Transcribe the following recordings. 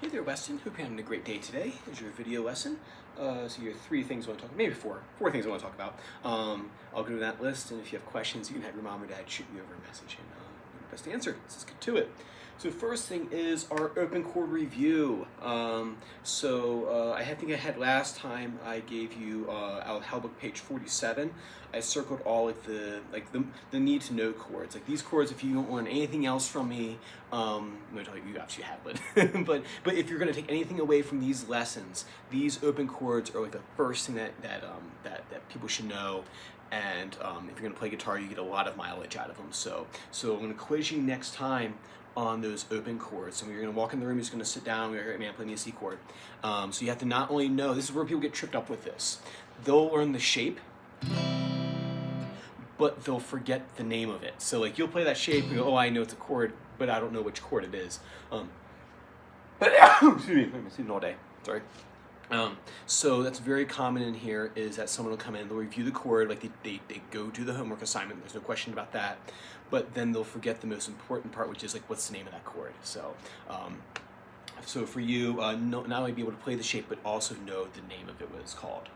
Hey there, Weston. Hope you're having a great day today. Here's your video lesson. So your three things I want to talk about, maybe four things I want to talk about. I'll go to that list, and if you have questions, you can have your mom or dad shoot me over a message, and do my best to answer. Let's get to it. So the first thing is our open chord review. I think I had last time I gave you out of Hellbook page 47. I circled all of the need to know chords. Like these chords, if you don't want anything else from me, you actually have, but but if you're going to take anything away from these lessons, these open chords are like the first thing that people should know. And if you're going to play guitar, you get a lot of mileage out of them. So I'm going to quiz you next time on those open chords. So you're going to walk in the room, you're just going to sit down, we're going to play me a C chord. So you have to not only know, this is where people get tripped up with this. They'll learn the shape, but they'll forget the name of it. So like you'll play that shape and go, oh, I know it's a chord, but I don't know which chord it is. Excuse me, I've been sleeping all day, sorry. So that's very common in here, is that someone will come in, they'll review the chord, like they go do the homework assignment, there's no question about that, but then they'll forget the most important part, which is like, what's the name of that chord? So for you, not only be able to play the shape, but also know the name of it, what it's called.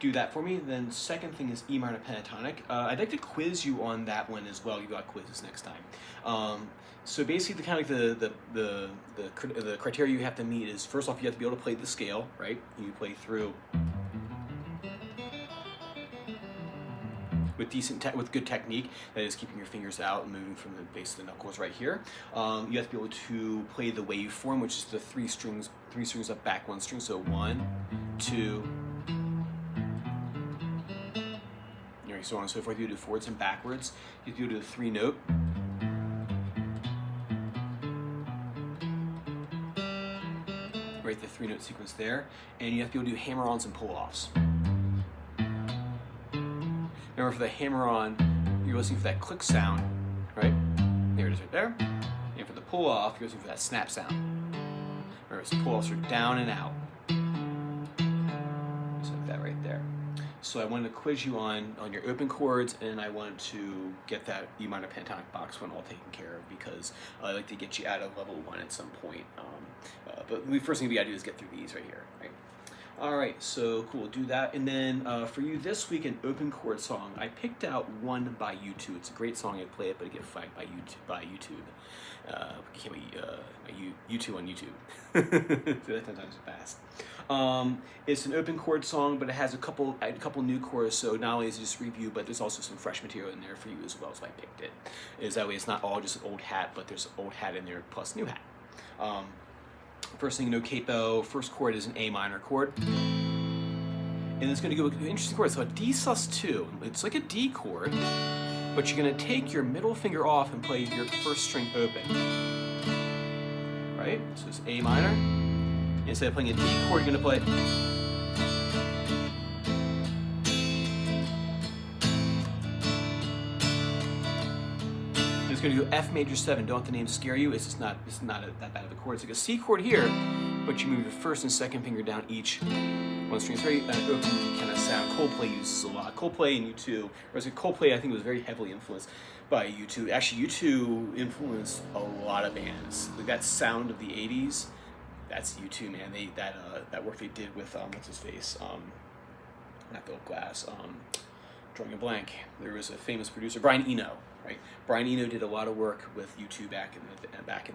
Do that for me. Then second thing is E minor pentatonic. I'd like to quiz you on that one as well. You got quizzes next time. So basically, the criteria you have to meet is, first off, you have to be able to play the scale, right? You play through with good technique, that is keeping your fingers out and moving from the base of the knuckles right here. You have to be able to play the waveform, which is the three strings up, back one string. So 1, 2. So on and so forth. You do forwards and backwards. You do the 3-note. Right, the 3-note sequence there. And you have to be able to do hammer-ons and pull-offs. Remember, for the hammer-on, you're listening for that click sound, right? There it is right there. And for the pull-off, you're listening for that snap sound. Remember, so pull-offs are down and out. Just like that right there. So I wanted to quiz you on your open chords, and I wanted to get that E minor pentatonic box one all taken care of, because I like to get you out of level 1 at some point. But the first thing we gotta do is get through these right here, right? All right, so cool, we'll do that. And then for you this week, an open chord song. I picked out one by U2. It's a great song. I play it, but I get flagged by YouTube. Can't be U2 on YouTube. So that sometimes fast. It's an open chord song, but it has a couple new chords. So not only is it just review, but there's also some fresh material in there for you as well. So I picked it. Is that way it's not all just an old hat, but there's old hat in there plus new hat. First thing you know, capo. First chord is an A minor chord. And it's going to go with an interesting chord. So a D sus2. It's like a D chord, but you're going to take your middle finger off and play your first string open. Right? So it's A minor. Instead of playing a D chord, you're going to play it's going to go F major 7. Don't let the name scare you. It's not that bad of a chord. It's like a C chord here, but you move your first and second finger down each one string. It's very open kind of sound. Coldplay uses a lot. Coldplay and U2, whereas Coldplay I think was very heavily influenced by U2. Actually, U2 influenced a lot of bands. Like that sound of the 80s, that's U2, man. That work they did with what's his face? Not Philip Glass. Drawing a blank. There was a famous producer, Brian Eno. Right, Brian Eno did a lot of work with U2 back in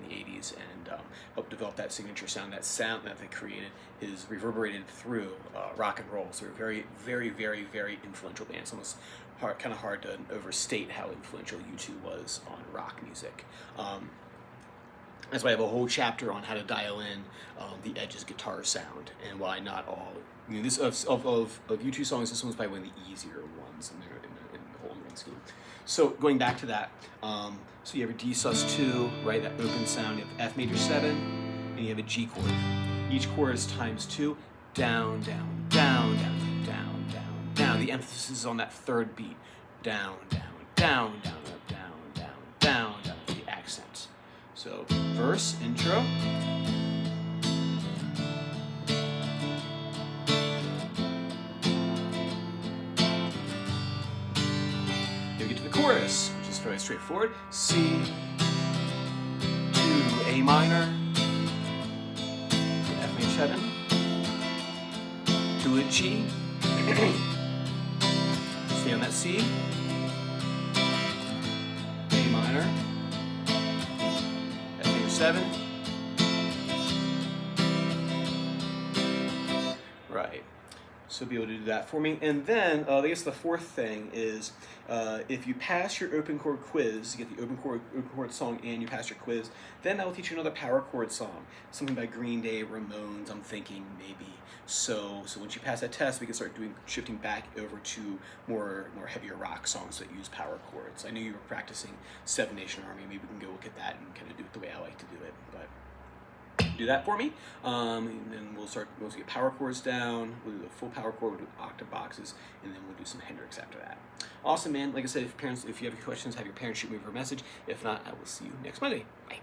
the 80s, and helped develop that signature sound. That sound that they created is reverberated through rock and roll. So they're very, very, very, very influential bands. It's almost kind of hard to overstate how influential U2 was on rock music. That's why I have a whole chapter on how to dial in the Edge's guitar sound, and why not all. This of U2 songs, this one's probably one of the easier ones in the whole main scheme. So going back to that, so you have a D sus2, right? That open sound. You have F major 7, and you have a G chord. Each chord is times 2, down, down, down, down, down, down, down. The emphasis is on that third beat, down, down, down, down, down, down, down, down. The accents. So verse, intro. Chorus, which is very straightforward. C to A minor, 7, to a G, stay on that C, A minor, F major 7, right. So be able to do that for me. And then I guess the fourth thing is if you pass your open chord quiz, you get the open chord song and you pass your quiz, then that will teach you another power chord song, something by Green Day, Ramones, I'm thinking maybe. So once you pass that test, we can start shifting back over to more heavier rock songs that use power chords. I knew you were practicing Seven Nation Army. Maybe we can go look at that and kind of do it the way I like to do it. But do that for me, and then we'll get power chords down. We'll do a full power chord, we'll do octave boxes, and then we'll do some Hendrix after that. Awesome, man. Like I said, if you have questions, have your parents shoot me over a message. If not, I will see you next Monday. Bye.